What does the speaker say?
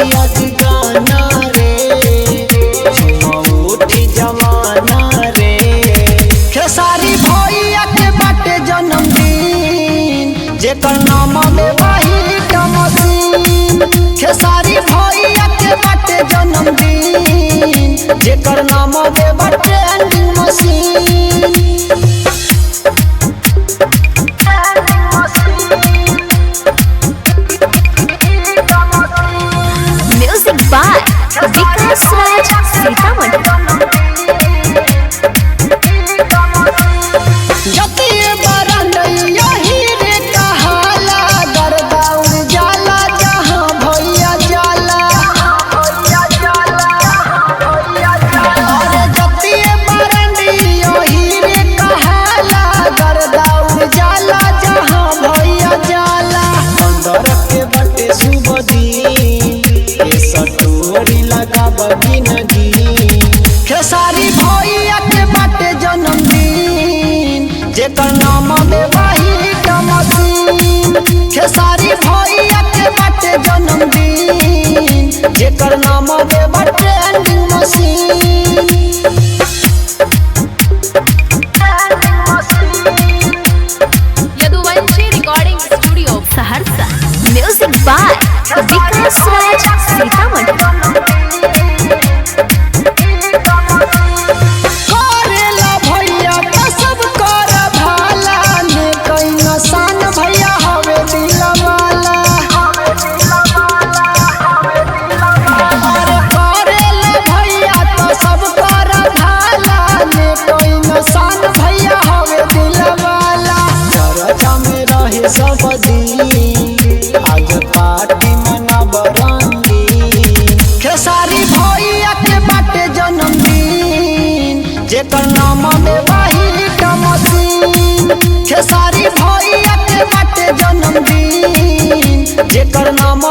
आज गाना रे उठी जमाना रे। खेसारी भैया के बाटे जन्मदिन जेकर नाम देवाही मशीन। खेसारी भैया के बाटे जन्मदिन जेकर नाम Deva trending machine. Music by Vikas Raj Sitamarhi. जतिये बरंडैया हीरे कहाला गर्दा उड़ जाला जहाँ भैया जाला। अरे जतिये बरंडैया हीरे कहाला गर्दा उड़ जाला जहाँ भैया जाला। अंदर के बटे शुभ दिन ये सटोरी लगा बगिन गी। खेसारी भैया के बाटे जन्मदिन जेकर नाम देवाही मशीन। खेसारी भैया के बाटे जन्मदिन जेकर नाम Deva trending machine. Yaduvanshi recording studio Saharsa. Music by Vikas Raj Sitamarhi. करेला भैया तो सब कर भाला ने कई नसान भैया हवे दिलवाला। अरे करेला भैया तो सब कर भाला ने कई नसान भैया हवे दिलवाला। चर्चा में रहे सब दिन आज पार्टी मनाब रंगीन। खेसारी भैया के बाटे जन्मदिन जेकर नाम देवाही मशीन। खेसारी भैया के बाटे जन्मदिन जेकर नाम